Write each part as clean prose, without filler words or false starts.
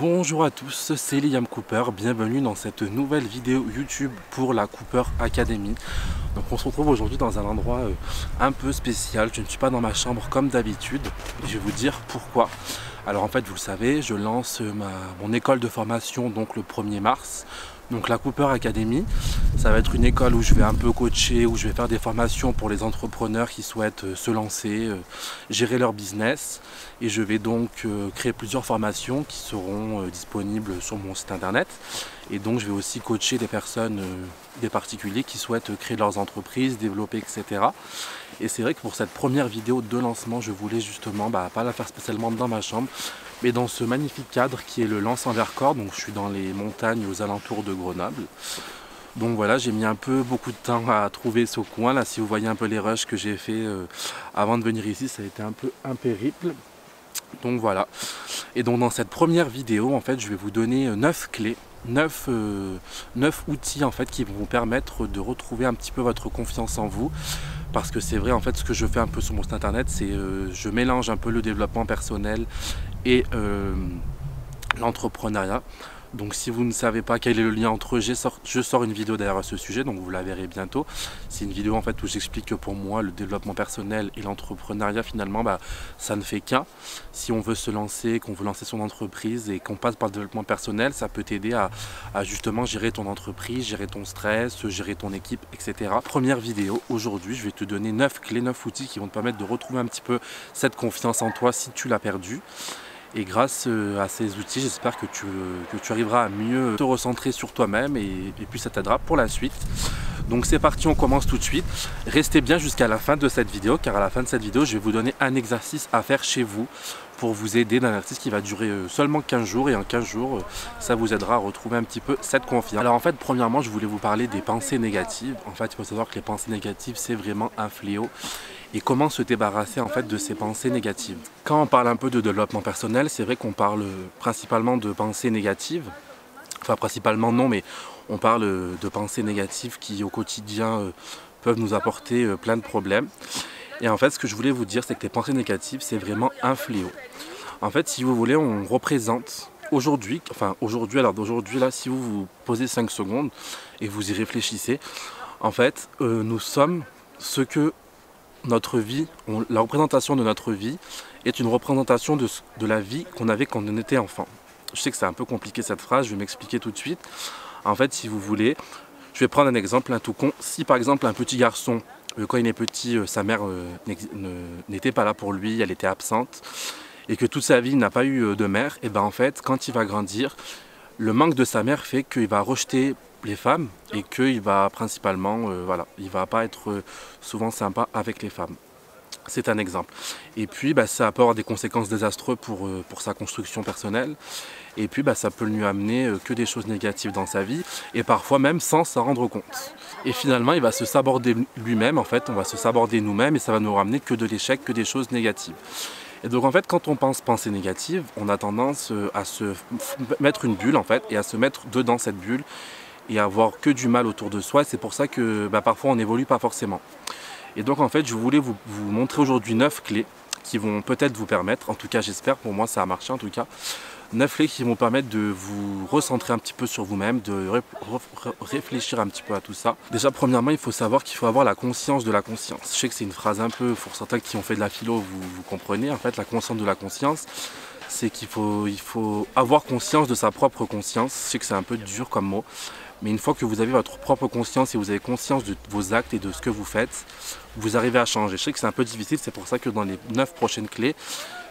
Bonjour à tous, c'est Liam Cooper, bienvenue dans cette nouvelle vidéo YouTube pour la Cooper Academy. Donc on se retrouve aujourd'hui dans un endroit un peu spécial, je ne suis pas dans ma chambre comme d'habitude, et je vais vous dire pourquoi. Alors en fait vous le savez, je lance mon école de formation donc le 1er mars. Donc la Cooper Academy, ça va être une école où je vais un peu coacher, où je vais faire des formations pour les entrepreneurs qui souhaitent se lancer, gérer leur business. Et je vais donc créer plusieurs formations qui seront disponibles sur mon site internet. Et donc je vais aussi coacher des personnes, des particuliers qui souhaitent créer leurs entreprises, développer, etc. Et c'est vrai que pour cette première vidéo de lancement, je voulais justement pas la faire spécialement dans ma chambre, mais dans ce magnifique cadre qui est le Lens en Vercors. Donc je suis dans les montagnes aux alentours de Grenoble. Donc voilà, j'ai mis beaucoup de temps à trouver ce coin là. Si vous voyez un peu les rushs que j'ai fait avant de venir ici, ça a été un peu un périple. Donc voilà. Et donc dans cette première vidéo, en fait, je vais vous donner 9 clés, 9 outils en fait qui vont vous permettre de retrouver un petit peu votre confiance en vous. Parce que c'est vrai, en fait, ce que je fais un peu sur mon site internet, c'est je mélange un peu le développement personnel et l'entrepreneuriat. Donc si vous ne savez pas quel est le lien entre eux, je sors une vidéo d'ailleurs à ce sujet, donc vous la verrez bientôt. C'est une vidéo en fait où j'explique que pour moi le développement personnel et l'entrepreneuriat finalement ça ne fait qu'un. Si on veut se lancer, qu'on veut lancer son entreprise et qu'on passe par le développement personnel, ça peut t'aider à justement gérer ton entreprise, gérer ton stress, gérer ton équipe, etc. Première vidéo, aujourd'hui je vais te donner 9 clés, 9 outils qui vont te permettre de retrouver un petit peu cette confiance en toi si tu l'as perdue. Et grâce à ces outils, j'espère que tu arriveras à mieux te recentrer sur toi-même et puis ça t'aidera pour la suite. Donc c'est parti, on commence tout de suite. Restez bien jusqu'à la fin de cette vidéo, car à la fin de cette vidéo, je vais vous donner un exercice à faire chez vous pour vous aider, d'un exercice qui va durer seulement 15 jours. Et en 15 jours, ça vous aidera à retrouver un petit peu cette confiance. Alors en fait, premièrement, je voulais vous parler des pensées négatives. En fait, il faut savoir que les pensées négatives, c'est vraiment un fléau. Et comment se débarrasser en fait de ces pensées négatives. Quand on parle un peu de développement personnel, c'est vrai qu'on parle principalement de pensées négatives. Enfin principalement non, mais on parle de pensées négatives qui au quotidien peuvent nous apporter plein de problèmes. Et en fait ce que je voulais vous dire, c'est que les pensées négatives, c'est vraiment un fléau. En fait, si vous voulez, on représente aujourd'hui, là, si vous vous posez 5 secondes et vous y réfléchissez, en fait nous sommes ce que notre vie, la représentation de notre vie est une représentation de la vie qu'on avait quand on était enfant. Je sais que c'est un peu compliqué cette phrase, je vais m'expliquer tout de suite. En fait, si vous voulez, je vais prendre un exemple, un tout con. Si par exemple un petit garçon, quand il est petit, sa mère n'était pas là pour lui, elle était absente, et que toute sa vie il n'a pas eu de mère, et ben en fait, quand il va grandir, le manque de sa mère fait qu'il va rejeter les femmes et qu'il va principalement, il va pas être souvent sympa avec les femmes. C'est un exemple. Et puis ça peut avoir des conséquences désastreuses pour sa construction personnelle. Et puis ça peut lui amener que des choses négatives dans sa vie et parfois même sans s'en rendre compte. Et finalement il va se saborder lui-même, en fait on va se saborder nous-mêmes et ça va nous ramener que de l'échec, que des choses négatives. Et donc en fait quand on pense pensée négative, on a tendance à se mettre une bulle en fait et à se mettre dedans cette bulle et à avoir que du mal autour de soi. C'est pour ça que parfois on n'évolue pas forcément. Et donc en fait je voulais vous montrer aujourd'hui 9 clés qui vont peut-être vous permettre, en tout cas j'espère, pour moi ça a marché en tout cas, 9 clés qui vont permettre de vous recentrer un petit peu sur vous-même, de réfléchir un petit peu à tout ça. Déjà premièrement il faut savoir qu'il faut avoir la conscience de la conscience. Je sais que c'est une phrase un peu, pour certains qui ont fait de la philo, vous comprenez, en fait la conscience de la conscience, c'est qu'il faut avoir conscience de sa propre conscience. Je sais que c'est un peu dur comme mot, mais une fois que vous avez votre propre conscience et vous avez conscience de vos actes et de ce que vous faites, vous arrivez à changer. Je sais que c'est un peu difficile, c'est pour ça que dans les 9 prochaines clés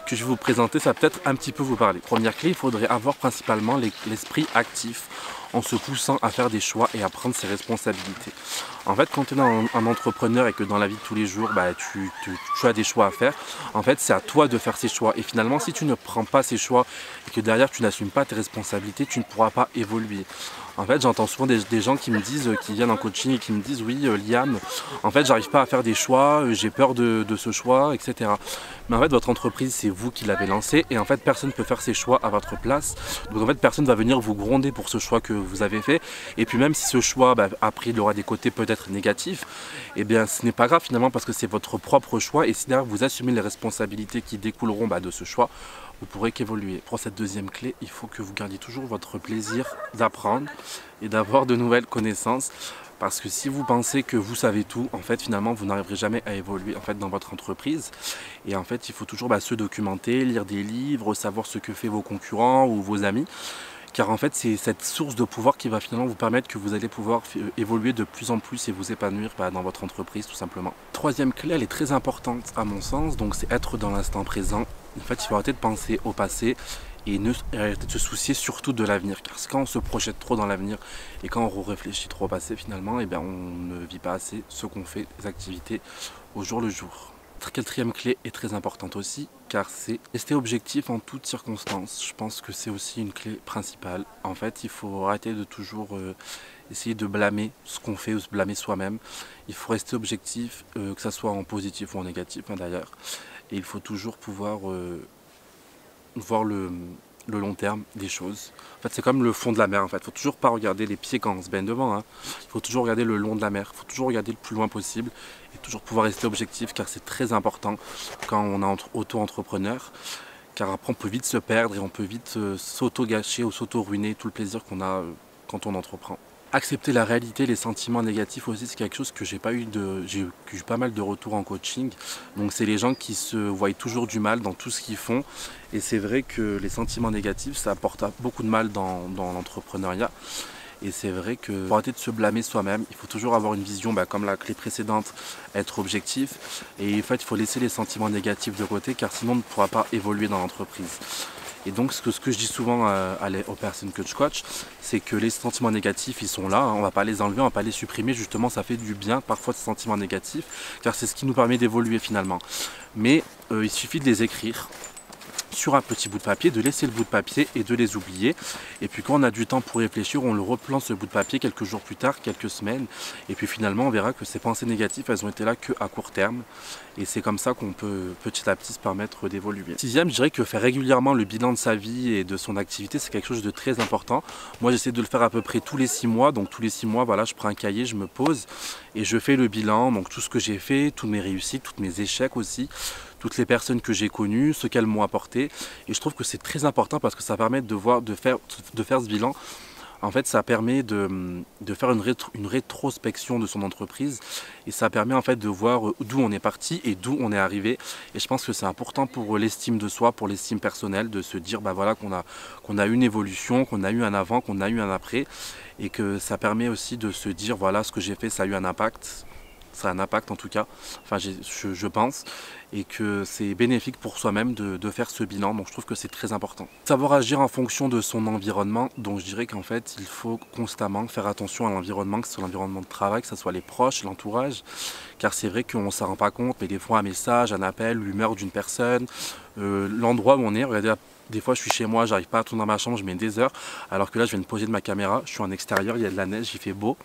que je vais vous présenter, ça va peut-être un petit peu vous parler. Première clé, il faudrait avoir principalement l'esprit actif en se poussant à faire des choix et à prendre ses responsabilités. En fait, quand tu es un entrepreneur et que dans la vie de tous les jours, tu as des choix à faire, en fait, c'est à toi de faire ces choix. Et finalement, si tu ne prends pas ces choix et que derrière, tu n'assumes pas tes responsabilités, tu ne pourras pas évoluer. En fait, j'entends souvent des gens qui me disent, qui viennent en coaching et qui me disent, oui, Liam, en fait, j'arrive pas à faire des choix, j'ai peur de ce choix, etc. Mais en fait, votre entreprise, c'est vous qui l'avez lancée et en fait, personne ne peut faire ses choix à votre place. Donc en fait, personne ne va venir vous gronder pour ce choix que vous avez fait. Et puis même si ce choix, après, il aura des côtés peut-être négatifs, eh bien, ce n'est pas grave finalement parce que c'est votre propre choix et si derrière vous assumez les responsabilités qui découleront de ce choix, vous pourrez qu'évoluer. Pour cette deuxième clé, il faut que vous gardiez toujours votre plaisir d'apprendre et d'avoir de nouvelles connaissances. Parce que si vous pensez que vous savez tout, en fait, finalement, vous n'arriverez jamais à évoluer en fait, dans votre entreprise. Et en fait, il faut toujours se documenter, lire des livres, savoir ce que font vos concurrents ou vos amis. Car en fait, c'est cette source de pouvoir qui va finalement vous permettre que vous allez pouvoir évoluer de plus en plus et vous épanouir dans votre entreprise, tout simplement. Troisième clé, elle est très importante à mon sens, donc c'est être dans l'instant présent. En fait, il faut arrêter de penser au passé et arrêter de se soucier surtout de l'avenir. Car quand on se projette trop dans l'avenir et quand on réfléchit trop au passé, finalement, eh bien, on ne vit pas assez ce qu'on fait, les activités au jour le jour. Quatrième clé est très importante aussi, car c'est rester objectif en toutes circonstances. Je pense que c'est aussi une clé principale. En fait, il faut arrêter de toujours essayer de blâmer ce qu'on fait ou se blâmer soi-même. Il faut rester objectif, que ce soit en positif ou en négatif d'ailleurs. Et il faut toujours pouvoir voir le long terme des choses. En fait, c'est comme le fond de la mer. En fait, il ne faut toujours pas regarder les pieds quand on se baigne devant. Hein. Il faut toujours regarder le long de la mer. Il faut toujours regarder le plus loin possible et toujours pouvoir rester objectif, car c'est très important quand on est auto-entrepreneur. Car après, on peut vite se perdre et on peut vite s'auto-gâcher ou s'auto-ruiner tout le plaisir qu'on a quand on entreprend. Accepter la réalité, les sentiments négatifs aussi, c'est quelque chose que j'ai eu pas mal de retours en coaching. Donc c'est les gens qui se voient toujours du mal dans tout ce qu'ils font. Et c'est vrai que les sentiments négatifs, ça apporte beaucoup de mal dans l'entrepreneuriat. Et c'est vrai que pour arrêter de se blâmer soi-même, il faut toujours avoir une vision, comme la clé précédente, être objectif. Et en fait, il faut laisser les sentiments négatifs de côté, car sinon on ne pourra pas évoluer dans l'entreprise. Et donc ce que je dis souvent aux personnes que je coach, c'est que les sentiments négatifs, ils sont là, hein, on ne va pas les enlever, on ne va pas les supprimer, justement ça fait du bien parfois ces sentiments négatifs, car c'est ce qui nous permet d'évoluer finalement. Mais il suffit de les écrire sur un petit bout de papier, de laisser le bout de papier et de les oublier. Et puis quand on a du temps pour réfléchir, on le replante ce bout de papier quelques jours plus tard, quelques semaines. Et puis finalement, on verra que ces pensées négatives, elles ont été là qu'à court terme. Et c'est comme ça qu'on peut petit à petit se permettre d'évoluer. Sixième, je dirais que faire régulièrement le bilan de sa vie et de son activité, c'est quelque chose de très important. Moi, j'essaie de le faire à peu près tous les 6 mois. Donc tous les 6 mois, voilà, je prends un cahier, je me pose et je fais le bilan. Donc tout ce que j'ai fait, toutes mes réussites, tous mes échecs aussi, toutes les personnes que j'ai connues, ce qu'elles m'ont apporté. Et je trouve que c'est très important parce que ça permet de faire ce bilan. En fait, ça permet de faire une rétrospection de son entreprise et ça permet en fait de voir d'où on est parti et d'où on est arrivé. Et je pense que c'est important pour l'estime de soi, pour l'estime personnelle, de se dire voilà, qu'on a eu une évolution, qu'on a eu un avant, qu'on a eu un après. Et que ça permet aussi de se dire voilà, ce que j'ai fait, ça a eu un impact. Ça a un impact en tout cas, enfin je pense, et que c'est bénéfique pour soi-même de faire ce bilan, donc je trouve que c'est très important. Savoir agir en fonction de son environnement, donc je dirais qu'en fait il faut constamment faire attention à l'environnement, que ce soit l'environnement de travail, que ce soit les proches, l'entourage, car c'est vrai qu'on ne s'en rend pas compte, mais des fois un message, un appel, l'humeur d'une personne, l'endroit où on est, regardez, des fois je suis chez moi, j'arrive pas à tourner dans ma chambre, je mets des heures, alors que là je viens de poser de ma caméra, je suis en extérieur, il y a de la neige, il fait beau.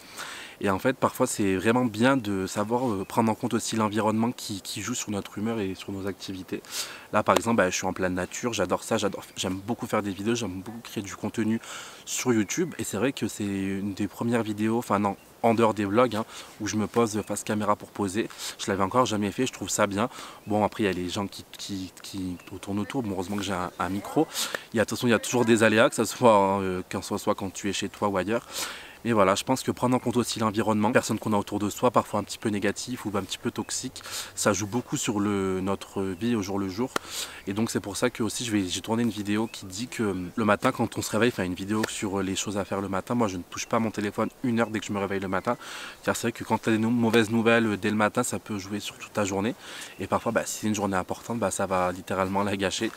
Et en fait, parfois, c'est vraiment bien de savoir prendre en compte aussi l'environnement qui joue sur notre humeur et sur nos activités. Là, par exemple, je suis en pleine nature, j'adore ça, j'aime beaucoup faire des vidéos, j'aime beaucoup créer du contenu sur YouTube. Et c'est vrai que c'est une des premières vidéos, enfin non, en dehors des vlogs, hein, où je me pose face caméra pour poser. Je l'avais encore jamais fait, je trouve ça bien. Bon, après, il y a les gens qui tournent autour. Bon, heureusement que j'ai un micro. De toute façon, il y a toujours des aléas, que ce soit, soit quand tu es chez toi ou ailleurs. Mais voilà, je pense que prendre en compte aussi l'environnement, les personnes qu'on a autour de soi, parfois un petit peu négatives ou un petit peu toxiques, ça joue beaucoup sur notre vie au jour le jour. Et donc c'est pour ça que aussi j'ai tourné une vidéo qui dit que le matin quand on se réveille, enfin une vidéo sur les choses à faire le matin, moi je ne touche pas mon téléphone 1 heure dès que je me réveille le matin, car c'est vrai que quand tu as des mauvaises nouvelles dès le matin, ça peut jouer sur toute ta journée. Et parfois si c'est une journée importante, ça va littéralement la gâcher.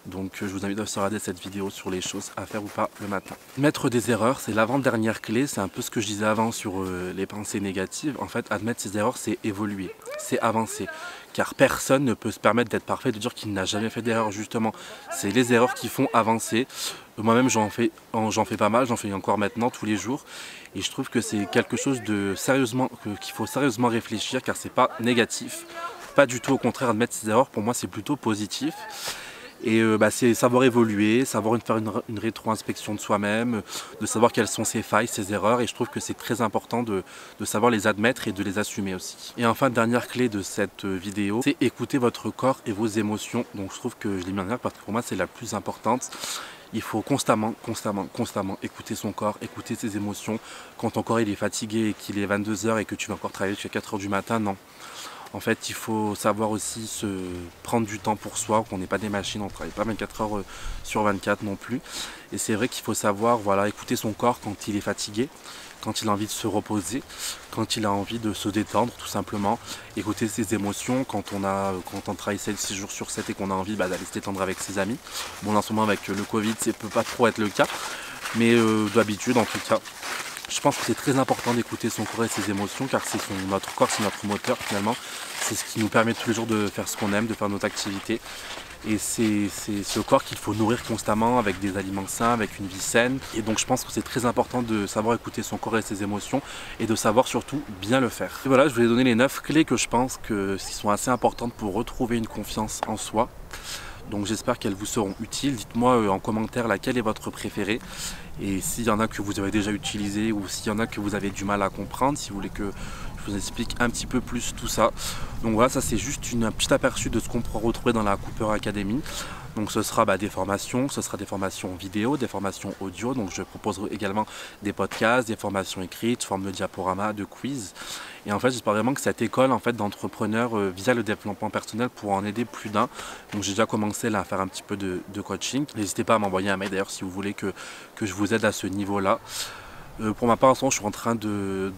Donc je vous invite à regarder cette vidéo sur les choses à faire ou pas le matin. Mettre des erreurs, c'est l'avant-dernière clé, c'est un peu ce que je disais avant sur les pensées négatives. En fait, admettre ses erreurs, c'est évoluer, c'est avancer. Car personne ne peut se permettre d'être parfait, de dire qu'il n'a jamais fait d'erreur justement. C'est les erreurs qui font avancer. Moi-même j'en fais pas mal, j'en fais encore maintenant tous les jours. Et je trouve que c'est quelque chose qu'il faut sérieusement réfléchir, car c'est pas négatif. Pas du tout, au contraire, admettre ses erreurs, pour moi c'est plutôt positif. Et c'est savoir évoluer, savoir faire une rétro-inspection de soi-même, de savoir quelles sont ses failles, ses erreurs. Et je trouve que c'est très important de savoir les admettre et de les assumer aussi. Et enfin, dernière clé de cette vidéo, c'est écouter votre corps et vos émotions. Donc je trouve que je l'ai mis en arrière parce que pour moi c'est la plus importante. Il faut constamment écouter son corps, écouter ses émotions. Quand ton corps il est fatigué et qu'il est 22 h et que tu vas encore travailler jusqu'à 4 h du matin, non. En fait, il faut savoir aussi se prendre du temps pour soi, qu'on n'est pas des machines, on ne travaille pas 24 heures sur 24 non plus. Et c'est vrai qu'il faut savoir écouter son corps quand il est fatigué, quand il a envie de se reposer, quand il a envie de se détendre tout simplement. Écouter ses émotions quand on travaille 6 jours sur 7 et qu'on a envie d'aller se détendre avec ses amis. Bon, là, en ce moment avec le Covid, ça ne peut pas trop être le cas, mais d'habitude en tout cas. Je pense que c'est très important d'écouter son corps et ses émotions car c'est notre corps, c'est notre moteur finalement. C'est ce qui nous permet tous les jours de faire ce qu'on aime, de faire notre activité. Et c'est ce corps qu'il faut nourrir constamment avec des aliments sains, avec une vie saine. Et donc je pense que c'est très important de savoir écouter son corps et ses émotions et de savoir surtout bien le faire. Et voilà, je vais donner les 9 clés que je pense qui sont assez importantes pour retrouver une confiance en soi. Donc j'espère qu'elles vous seront utiles. Dites-moi en commentaire laquelle est votre préférée. Et s'il y en a que vous avez déjà utilisé ou s'il y en a que vous avez du mal à comprendre, si vous voulez que je vous explique un petit peu plus tout ça. Donc voilà, ça c'est juste un petit aperçu de ce qu'on pourra retrouver dans la Cooper Academy. Donc ce sera des formations, ce sera des formations vidéo, des formations audio. Donc je proposerai également des podcasts, des formations écrites, forme de diaporama, de quiz. Et en fait j'espère vraiment que cette école d'entrepreneurs via le développement personnel pourra en aider plus d'un. Donc j'ai déjà commencé là à faire un petit peu de coaching. N'hésitez pas à m'envoyer un mail d'ailleurs si vous voulez que je vous aide à ce niveau-là. Pour ma part, en ce moment, je suis en train de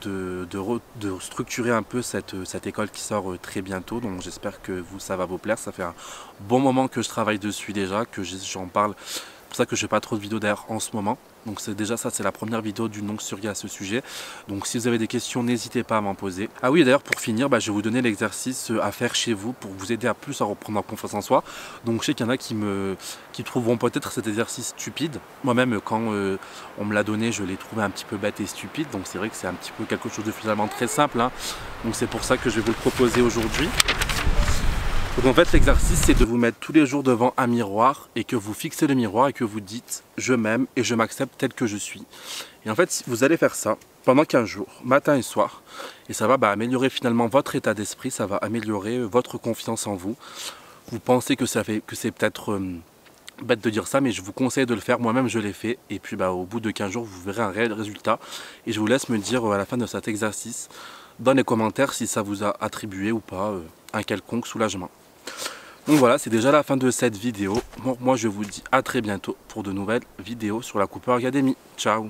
structurer un peu cette école qui sort très bientôt. Donc j'espère que ça va vous plaire. Ça fait un bon moment que je travaille dessus déjà, que j'en parle. C'est pour ça que je fais pas trop de vidéos d'ailleurs en ce moment. Donc c'est la première vidéo d'une longue série à ce sujet. Donc si vous avez des questions, n'hésitez pas à m'en poser. Ah oui, d'ailleurs pour finir, je vais vous donner l'exercice à faire chez vous pour vous aider à plus à reprendre en confiance en soi. Donc je sais qu'il y en a qui trouveront peut-être cet exercice stupide. Moi-même quand on me l'a donné, je l'ai trouvé un petit peu bête et stupide. Donc c'est vrai que c'est un petit peu quelque chose de finalement très simple. Donc c'est pour ça que je vais vous le proposer aujourd'hui. Donc en fait l'exercice c'est de vous mettre tous les jours devant un miroir et que vous fixez le miroir et que vous dites je m'aime et je m'accepte tel que je suis. Et en fait vous allez faire ça pendant 15 jours, matin et soir. Et ça va améliorer finalement votre état d'esprit, ça va améliorer votre confiance en vous. Vous pensez que c'est peut-être bête de dire ça, mais je vous conseille de le faire, moi-même je l'ai fait. Et puis au bout de 15 jours vous verrez un réel résultat. Et je vous laisse me dire à la fin de cet exercice dans les commentaires si ça vous a attribué ou pas un quelconque soulagement. Donc voilà, c'est déjà la fin de cette vidéo. Moi je vous dis à très bientôt pour de nouvelles vidéos sur la Cooper Academy. Ciao!